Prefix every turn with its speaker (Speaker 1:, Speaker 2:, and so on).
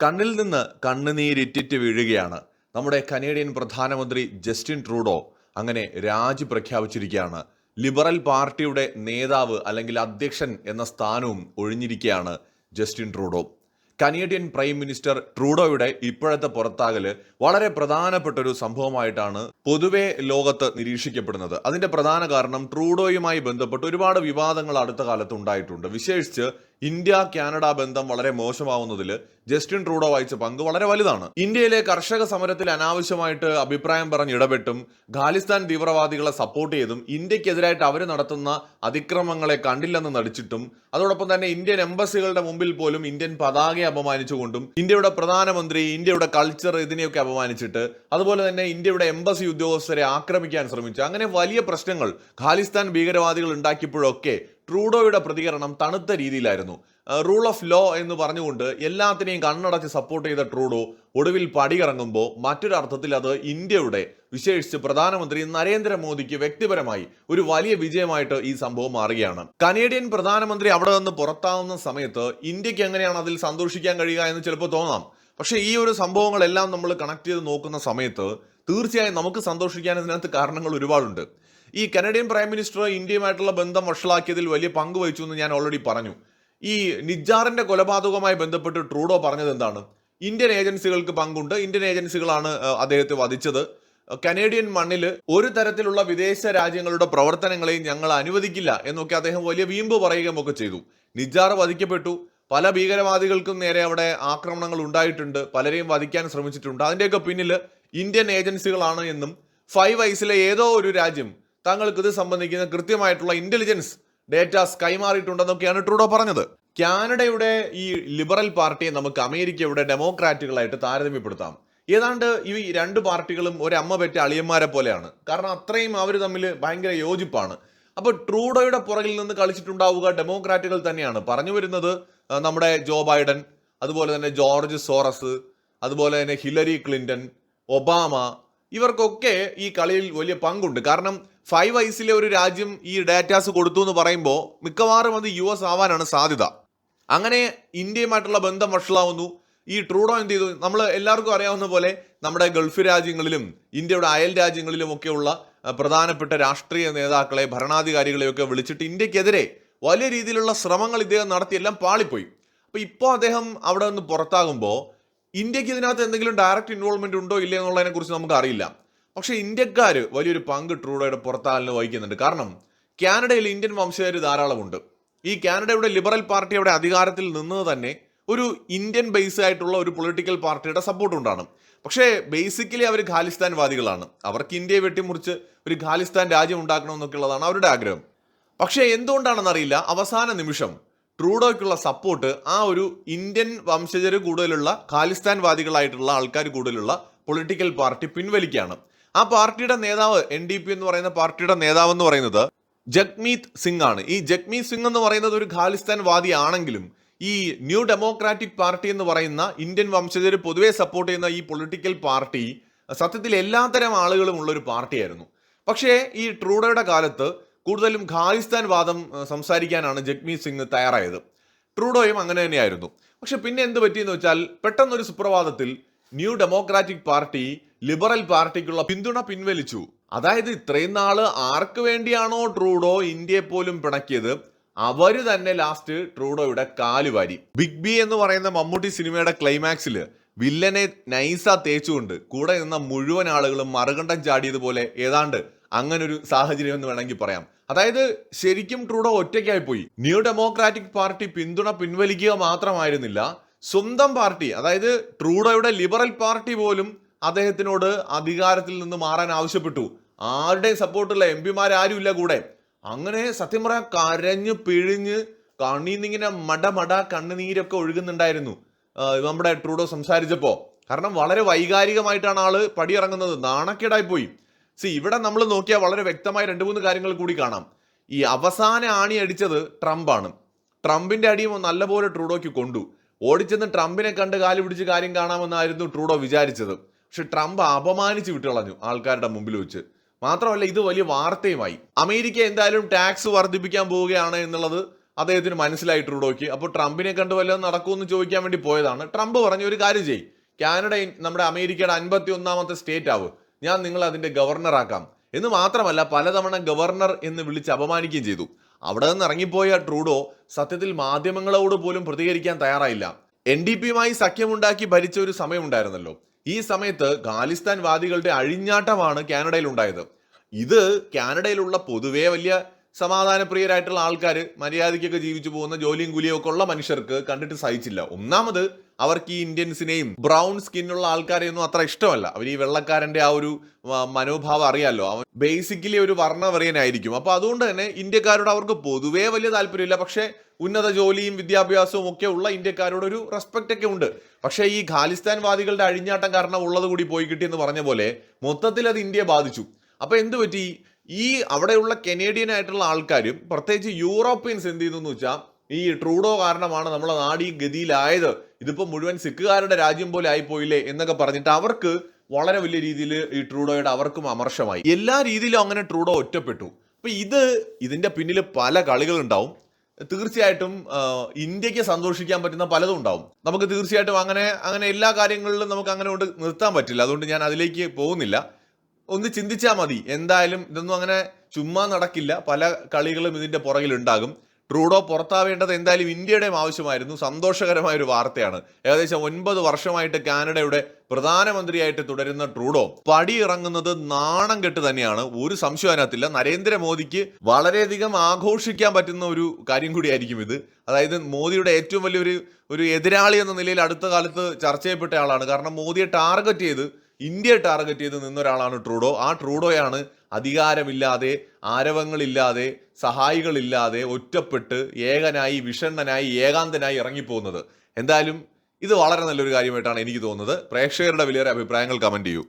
Speaker 1: കണ്ണിൽ നിന്ന് കണ്ണുനീരിറ്റിറ്റ് വീഴുകയാണ്. നമ്മുടെ കനേഡിയൻ പ്രധാനമന്ത്രി ജസ്റ്റിൻ ട്രൂഡോ അങ്ങനെ രാജി പ്രഖ്യാപിച്ചിരിക്കുകയാണ്. ലിബറൽ പാർട്ടിയുടെ നേതാവ് അല്ലെങ്കിൽ അധ്യക്ഷൻ എന്ന സ്ഥാനവും ഒഴിഞ്ഞിരിക്കുകയാണ് Justin Trudeau. Canadian prime minister ട്രൂഡോയുടെ ഇപ്പോഴത്തെ പുറത്താകല് വളരെ പ്രധാനപ്പെട്ട ഒരു സംഭവമായിട്ടാണ് പൊതുവെ ലോകത്ത് നിരീക്ഷിക്കപ്പെടുന്നത്. അതിന്റെ പ്രധാന കാരണം ട്രൂഡോയുമായി ബന്ധപ്പെട്ട് ഒരുപാട് വിവാദങ്ങൾ അടുത്ത കാലത്ത് ഉണ്ടായിട്ടുണ്ട്. വിശേഷിച്ച് ഇന്ത്യ കാനഡ ബന്ധം വളരെ മോശമാവുന്നതിൽ ജസ്റ്റിൻ ട്രൂഡോ വഹിച്ച പങ്ക് വളരെ വലുതാണ്. ഇന്ത്യയിലെ കർഷക സമരത്തിൽ അനാവശ്യമായിട്ട് അഭിപ്രായം പറഞ്ഞ് ഇടപെട്ടും ഖാലിസ്ഥാൻ തീവ്രവാദികളെ സപ്പോർട്ട് ചെയ്തും ഇന്ത്യക്കെതിരായിട്ട് അവർ നടത്തുന്ന അതിക്രമങ്ങളെ കണ്ടില്ലെന്ന് നടിച്ചിട്ടും അതോടൊപ്പം തന്നെ ഇന്ത്യൻ എംബസികളുടെ മുമ്പിൽ പോലും ഇന്ത്യൻ പതാകയെ അപമാനിച്ചുകൊണ്ടും ഇന്ത്യയുടെ പ്രധാനമന്ത്രി, ഇന്ത്യയുടെ കൾച്ചർ ഇതിനെയൊക്കെ അപമാനിച്ചിട്ട് അതുപോലെ തന്നെ ഇന്ത്യയുടെ എംബസി ഉദ്യോഗസ്ഥരെ ആക്രമിക്കാൻ ശ്രമിച്ചു. അങ്ങനെ വലിയ പ്രശ്നങ്ങൾ ഖാലിസ്ഥാൻ ഭീകരവാദികൾ ഉണ്ടാക്കിയപ്പോഴൊക്കെ ട്രൂഡോയുടെ പ്രതികരണം തണുത്ത രീതിയിലായിരുന്നു. റൂൾ ഓഫ് ലോ എന്ന് പറഞ്ഞുകൊണ്ട് എല്ലാത്തിനെയും കണ്ണടച്ച് സപ്പോർട്ട് ചെയ്ത ട്രൂഡോ ഒടുവിൽ പടിയിറങ്ങുമ്പോൾ മറ്റൊരർത്ഥത്തിൽ അത് ഇന്ത്യയുടെ, വിശേഷിച്ച് പ്രധാനമന്ത്രി നരേന്ദ്രമോദിക്ക് വ്യക്തിപരമായി ഒരു വലിയ വിജയമായിട്ട് ഈ സംഭവം മാറുകയാണ്. കനേഡിയൻ പ്രധാനമന്ത്രി അവിടെ നിന്ന് പുറത്താവുന്ന സമയത്ത് ഇന്ത്യക്ക് എങ്ങനെയാണ് അതിൽ സന്തോഷിക്കാൻ കഴിയുക എന്ന് ചിലപ്പോൾ തോന്നാം. പക്ഷേ ഈ ഒരു സംഭവങ്ങളെല്ലാം നമ്മൾ കണക്ട് ചെയ്ത് നോക്കുന്ന സമയത്ത് തീർച്ചയായും നമുക്ക് സന്തോഷിക്കാൻ ഇതിനകത്ത് കാരണങ്ങൾ ഒരുപാടുണ്ട്. ഈ കനേഡിയൻ പ്രൈം മിനിസ്റ്റർ ഇന്ത്യയുമായിട്ടുള്ള ബന്ധം വഷളാക്കിയതിൽ വലിയ പങ്ക് വഹിച്ചു എന്ന് ഞാൻ ഓൾറെഡി പറഞ്ഞു. ഈ നിജ്ജാറിന്റെ കൊലപാതകവുമായി ബന്ധപ്പെട്ട് ട്രൂഡോ പറഞ്ഞത് എന്താണ്? ഇന്ത്യൻ ഏജൻസികൾക്ക് പങ്കുണ്ട്, ഇന്ത്യൻ ഏജൻസികളാണ് അദ്ദേഹത്തെ വധിച്ചത്, കനേഡിയൻ മണ്ണിൽ ഒരു തരത്തിലുള്ള വിദേശ രാജ്യങ്ങളുടെ പ്രവർത്തനങ്ങളെയും ഞങ്ങൾ അനുവദിക്കില്ല എന്നൊക്കെ അദ്ദേഹം വലിയ വീമ്പ് പറയുകയും ഒക്കെ ചെയ്തു. നിജ്ജാർ വധിക്കപ്പെട്ടു, പല ഭീകരവാദികൾക്കും നേരെ അവിടെ ആക്രമണങ്ങൾ ഉണ്ടായിട്ടുണ്ട്, പലരെയും വധിക്കാൻ ശ്രമിച്ചിട്ടുണ്ട്. അതിന്റെയൊക്കെ പിന്നിൽ ഇന്ത്യൻ ഏജൻസികളാണ് എന്നും ഫൈവ് ഐസിലെ ഏതോ ഒരു രാജ്യം തങ്ങൾക്ക് ഇത് സംബന്ധിക്കുന്ന കൃത്യമായിട്ടുള്ള ഇന്റലിജൻസ് ഡേറ്റാസ് കൈമാറിയിട്ടുണ്ടെന്നൊക്കെയാണ് ട്രൂഡോ പറഞ്ഞത്. കാനഡയുടെ ഈ ലിബറൽ പാർട്ടിയെ നമുക്ക് അമേരിക്കയുടെ ഡെമോക്രാറ്റുകളായിട്ട് താരതമ്യപ്പെടുത്താം. ഏതാണ്ട് ഈ രണ്ട് പാർട്ടികളും ഒരമ്മ പെറ്റ അളിയന്മാരെ പോലെയാണ്. കാരണം അത്രയും അവർ തമ്മിൽ ഭയങ്കര യോജിപ്പാണ്. അപ്പോൾ ട്രൂഡോയുടെ പുറകിൽ നിന്ന് കളിച്ചിട്ടുണ്ടാവുക ഡെമോക്രാറ്റുകൾ തന്നെയാണ്. പറഞ്ഞു വരുന്നത് നമ്മുടെ ജോ ബൈഡൻ, അതുപോലെ തന്നെ ജോർജ് സോറസ്, അതുപോലെ തന്നെ ഹിലരി ക്ലിന്റൺ, ഒബാമ, ഇവർക്കൊക്കെ ഈ കളിയിൽ വലിയ പങ്കുണ്ട്. കാരണം ഫൈവ് ഐസിലെ ഒരു രാജ്യം ഈ ഡാറ്റാസ് കൊടുത്തു എന്ന് പറയുമ്പോൾ മിക്കവാറും അത് US ആവാനാണ് സാധ്യത. അങ്ങനെ ഇന്ത്യയുമായിട്ടുള്ള ബന്ധം വഷളാവുന്നു. ഈ ട്രൂഡോ എന്ത് ചെയ്തു? നമ്മൾ എല്ലാവർക്കും അറിയാവുന്ന പോലെ നമ്മുടെ ഗൾഫ് രാജ്യങ്ങളിലും ഇന്ത്യയുടെ അയൽ രാജ്യങ്ങളിലും ഒക്കെയുള്ള പ്രധാനപ്പെട്ട രാഷ്ട്രീയ നേതാക്കളെ, ഭരണാധികാരികളെയൊക്കെ വിളിച്ചിട്ട് ഇന്ത്യക്കെതിരെ വലിയ രീതിയിലുള്ള ശ്രമങ്ങൾ ഇദ്ദേഹം നടത്തി, എല്ലാം പാളിപ്പോയി. അപ്പൊ ഇപ്പോൾ അദ്ദേഹം അവിടെ നിന്ന് പുറത്താകുമ്പോൾ ഇന്ത്യക്ക് ഇതിനകത്ത് എന്തെങ്കിലും ഡയറക്റ്റ് ഇൻവോൾവ്മെന്റ് ഉണ്ടോ ഇല്ല എന്നുള്ളതിനെ കുറിച്ച് നമുക്ക് അറിയില്ല. പക്ഷെ ഇന്ത്യക്കാർ വലിയൊരു പങ്ക് ട്രൂഡോയുടെ പുറത്താകലിന് വഹിക്കുന്നുണ്ട്. കാരണം കാനഡയിൽ ഇന്ത്യൻ വംശജർ ധാരാളമുണ്ട്. ഈ കാനഡയുടെ ലിബറൽ പാർട്ടി അവിടെ അധികാരത്തിൽ നിന്നത് തന്നെ ഒരു ഇന്ത്യൻ ബേസ് ആയിട്ടുള്ള ഒരു പൊളിറ്റിക്കൽ പാർട്ടിയുടെ സപ്പോർട്ട് കൊണ്ടാണ്. പക്ഷേ ബേസിക്കലി അവർ ഖാലിസ്ഥാൻവാദികളാണ്. അവർക്ക് ഇന്ത്യയെ വെട്ടിമുറിച്ച് ഒരു ഖാലിസ്ഥാൻ രാജ്യം ഉണ്ടാക്കണമെന്നൊക്കെ ഉള്ളതാണ് അവരുടെ ആഗ്രഹം. പക്ഷേ എന്തുകൊണ്ടാണെന്നറിയില്ല, അവസാന നിമിഷം ട്രൂഡോയ്ക്കുള്ള സപ്പോർട്ട് ആ ഒരു ഇന്ത്യൻ വംശജർ കൂടുതലുള്ള ഖാലിസ്ഥാൻവാദികളായിട്ടുള്ള ആൾക്കാർ കൂടുതലുള്ള പൊളിറ്റിക്കൽ പാർട്ടി പിൻവലിക്കുകയാണ്. ആ പാർട്ടിയുടെ നേതാവ്, NDP എന്ന് പറയുന്ന പാർട്ടിയുടെ നേതാവ് എന്ന് പറയുന്നത് ജഗ്മീത് സിംഗ് ആണ്. ഈ ജഗ്മീത് സിംഗ് എന്ന് പറയുന്നത് ഒരു ഖാലിസ്ഥാൻ വാദി ആണെങ്കിലും ഈ ന്യൂ ഡെമോക്രാറ്റിക് പാർട്ടി എന്ന് പറയുന്ന ഇന്ത്യൻ വംശജർ പൊതുവെ സപ്പോർട്ട് ചെയ്യുന്ന ഈ പൊളിറ്റിക്കൽ പാർട്ടി സത്യത്തിൽ എല്ലാത്തരം ആളുകളും ഉള്ള ഒരു പാർട്ടിയായിരുന്നു. പക്ഷേ ഈ ട്രൂഡോയുടെ കാലത്ത് കൂടുതലും ഖാലിസ്ഥാൻ വാദം സംസാരിക്കാനാണ് ജഗ്മീത് സിംഗ് തയ്യാറായത്. ട്രൂഡോയും അങ്ങനെ തന്നെയായിരുന്നു. പക്ഷെ പിന്നെ എന്ത് പറ്റിയെന്ന് വെച്ചാൽ പെട്ടെന്നൊരു സുപ്രഭാതത്തിൽ ന്യൂ ഡെമോക്രാറ്റിക് പാർട്ടി ലിബറൽ പാർട്ടിക്കുള്ള പിന്തുണ പിൻവലിച്ചു. അതായത് ഇത്രയും നാള് ആർക്ക് വേണ്ടിയാണോ ട്രൂഡോ ഇന്ത്യയെ പോലും പിണക്കിയത്, അവര് തന്നെ ലാസ്റ്റ് ട്രൂഡോയുടെ കാലുവാരി. ബിഗ് ബി എന്ന് പറയുന്ന മമ്മൂട്ടി സിനിമയുടെ ക്ലൈമാക്സിൽ വില്ലനെ നൈസ തേച്ചുകൊണ്ട് കൂടെ നിന്ന മുഴുവൻ ആളുകളും മറുകണ്ഠം ചാടിയതുപോലെ ഏതാണ്ട് അങ്ങനൊരു സാഹചര്യം എന്ന് വേണമെങ്കിൽ പറയാം. അതായത് ശരിക്കും ട്രൂഡോ ഒറ്റയ്ക്കായി പോയി. ന്യൂ ഡെമോക്രാറ്റിക് പാർട്ടി പിന്തുണ പിൻവലിക്കുക മാത്രമായിരുന്നില്ല, സ്വന്തം പാർട്ടി, അതായത് ട്രൂഡോയുടെ ലിബറൽ പാർട്ടി പോലും അദ്ദേഹത്തിനോട് അധികാരത്തിൽ നിന്ന് മാറാൻ ആവശ്യപ്പെട്ടു. ആരുടെയും സപ്പോർട്ടുള്ള MP-മാരും ഇല്ല കൂടെ. അങ്ങനെ സത്യം പറയാൻ കരഞ്ഞു പിഴിഞ്ഞ് കണ്ണീന്നിങ്ങനെ മട കണ്ണുനീരൊക്കെ ഒഴുകുന്നുണ്ടായിരുന്നു നമ്മുടെ ട്രൂഡോ സംസാരിച്ചപ്പോ. കാരണം വളരെ വൈകാരികമായിട്ടാണ് ആള് പടിയിറങ്ങുന്നത്. നാണക്കേടായി പോയി. ഇവിടെ നമ്മൾ നോക്കിയാൽ വളരെ വ്യക്തമായ 2-3 കാര്യങ്ങൾ കൂടി കാണാം. ഈ അവസാന ആണി അടിച്ചത് ട്രംപാണ്. ട്രംപിന്റെ അടിയും നല്ലപോലെ ട്രൂഡോയ്ക്ക് കൊണ്ടു. ഓടിച്ചെന്ന് ട്രംപിനെ കണ്ട് കാല് പിടിച്ച് കാര്യം കാണാമെന്നായിരുന്നു ട്രൂഡോ വിചാരിച്ചത്. പക്ഷെ ട്രംപ് അപമാനിച്ച് വിട്ടുകളഞ്ഞു ആൾക്കാരുടെ മുമ്പിൽ വെച്ച്. മാത്രമല്ല ഇത് വലിയ വാർത്തയുമായി. അമേരിക്ക എന്തായാലും ടാക്സ് വർദ്ധിപ്പിക്കാൻ പോവുകയാണ് എന്നുള്ളത് അദ്ദേഹത്തിന് മനസ്സിലായി ട്രൂഡോയ്ക്ക്. അപ്പോൾ ട്രംപിനെ കണ്ട് വല്ലതും നടക്കുമെന്ന് ചോദിക്കാൻ വേണ്ടി പോയതാണ്. ട്രംപ് പറഞ്ഞു, ഒരു കാര്യം ചെയ്യും, കാനഡ നമ്മുടെ അമേരിക്കയുടെ 51ാമത്തെ സ്റ്റേറ്റ് ആവും, ഞാൻ നിങ്ങൾ അതിന്റെ ഗവർണറാക്കാം എന്ന് മാത്രമല്ല പലതവണ ഗവർണർ എന്ന് വിളിച്ച് അപമാനിക്കുകയും ചെയ്തു. അവിടെ നിന്ന് ഇറങ്ങിപ്പോയ ട്രൂഡോ സത്യത്തിൽ മാധ്യമങ്ങളോട് പോലും പ്രതികരിക്കാൻ തയ്യാറായില്ല. NDPയുമായി സഖ്യമുണ്ടാക്കി ഭരിച്ച ഒരു സമയമുണ്ടായിരുന്നല്ലോ. ഈ സമയത്ത് ഖാലിസ്ഥാൻ വാദികളുടെ അഴിഞ്ഞാട്ടമാണ് കാനഡയിൽ ഉണ്ടായത്. ഇത് കാനഡയിലുള്ള പൊതുവേ വലിയ സമാധാനപ്രിയരായിട്ടുള്ള ആൾക്കാർ, മര്യാദയ്ക്കൊക്കെ ജീവിച്ചു പോകുന്ന ജോലിയും കൂലിയും ഒക്കെ ഉള്ള മനുഷ്യർക്ക് കണ്ടിട്ട് സഹിച്ചില്ല. ഒന്നാമത് അവർക്ക് ഈ ഇന്ത്യൻസിനെയും ബ്രൗൺ സ്കിന്നുള്ള ആൾക്കാരെയൊന്നും അത്ര ഇഷ്ടമല്ല. അവർ ഈ വെള്ളക്കാരന്റെ ആ ഒരു മനോഭാവം അറിയാലോ, അവൻ ബേസിക്കലി ഒരു വർണ്ണവെറിയനായിരിക്കും. അപ്പൊ അതുകൊണ്ട് തന്നെ ഇന്ത്യക്കാരോട് അവർക്ക് പൊതുവേ വലിയ താല്പര്യമില്ല. പക്ഷേ ഉന്നത ജോലിയും വിദ്യാഭ്യാസവും ഒക്കെ ഉള്ള ഇന്ത്യക്കാരോട് ഒരു റെസ്പെക്ട് ഒക്കെ ഉണ്ട്. പക്ഷേ ഈ ഖാലിസ്ഥാൻ വാദികളുടെ അഴിഞ്ഞാട്ടം കാരണം ഉള്ളത് കൂടി പോയി കിട്ടിയെന്ന് പറഞ്ഞ പോലെ മൊത്തത്തിൽ അത് ഇന്ത്യയെ ബാധിച്ചു. അപ്പൊ എന്ത് പറ്റി, ഈ അവിടെയുള്ള കനേഡിയൻ ആയിട്ടുള്ള ആൾക്കാരും പ്രത്യേകിച്ച് യൂറോപ്യൻസ് എന്ത് ചെയ്തു എന്ന് വെച്ചാൽ, ഈ ട്രൂഡോ കാരണമാണ് നമ്മളെ നാട് ഈ ഗതിയിലായത്, ഇതിപ്പോ മുഴുവൻ സിഖുകാരുടെ രാജ്യം പോലെ ആയിപ്പോയില്ലേ എന്നൊക്കെ പറഞ്ഞിട്ട് അവർക്ക് വളരെ വലിയ രീതിയിൽ ഈ ട്രൂഡോയുടെ അവർക്കും അമർഷമായി. എല്ലാ രീതിയിലും അങ്ങനെ ട്രൂഡോ ഒറ്റപ്പെട്ടു. അപ്പൊ ഇതിന്റെ പിന്നിൽ പല കളികളുണ്ടാവും. തീർച്ചയായിട്ടും ഇന്ത്യക്ക് സന്തോഷിക്കാൻ പറ്റുന്ന പലതും ഉണ്ടാവും. നമുക്ക് തീർച്ചയായിട്ടും അങ്ങനെ എല്ലാ കാര്യങ്ങളിലും നമുക്ക് അങ്ങനെ കൊണ്ട് നിർത്താൻ പറ്റില്ല. അതുകൊണ്ട് ഞാൻ അതിലേക്ക് പോകുന്നില്ല. ഒന്ന് ചിന്തിച്ചാൽ മതി. എന്തായാലും ഇതൊന്നും അങ്ങനെ ചുമ്മാ നടക്കില്ല. പല കളികളും ഇതിന്റെ പുറകിൽ ഉണ്ടാകും. ട്രൂഡോ പുറത്താവേണ്ടത് എന്തായാലും ഇന്ത്യയുടെയും ആവശ്യമായിരുന്നു. സന്തോഷകരമായ ഒരു വാർത്തയാണ്. ഏകദേശം 9 വർഷമായിട്ട് കാനഡയുടെ പ്രധാനമന്ത്രിയായിട്ട് തുടരുന്ന ട്രൂഡോ പടിയിറങ്ങുന്നത് നാണം കെട്ട് തന്നെയാണ്. ഒരു സംശയം അതിനകത്തില്ല. നരേന്ദ്രമോദിക്ക് വളരെയധികം ആഘോഷിക്കാൻ പറ്റുന്ന ഒരു കാര്യം കൂടിയായിരിക്കും ഇത്. അതായത് മോദിയുടെ ഏറ്റവും വലിയൊരു എതിരാളി എന്ന നിലയിൽ അടുത്ത കാലത്ത് ചർച്ച ചെയ്യപ്പെട്ട ആളാണ്. കാരണം മോദിയെ ഇന്ത്യയെ ടാർഗറ്റ് ചെയ്ത് നിന്നൊരാളാണ് ട്രൂഡോ. ആ ട്രൂഡോയാണ് അധികാരമില്ലാതെ, ആരവങ്ങളില്ലാതെ, സഹായികളില്ലാതെ ഒറ്റപ്പെട്ട് ഏകനായി, വിഷണ്ണനായി, ഏകാന്തനായി ഇറങ്ങിപ്പോകുന്നത്. എന്തായാലും ഇത് വളരെ നല്ലൊരു കാര്യമായിട്ടാണ് എനിക്ക് തോന്നുന്നത്. പ്രേക്ഷകരുടെ വിലയേറെ അഭിപ്രായങ്ങൾ കമന്റ് ചെയ്യൂ.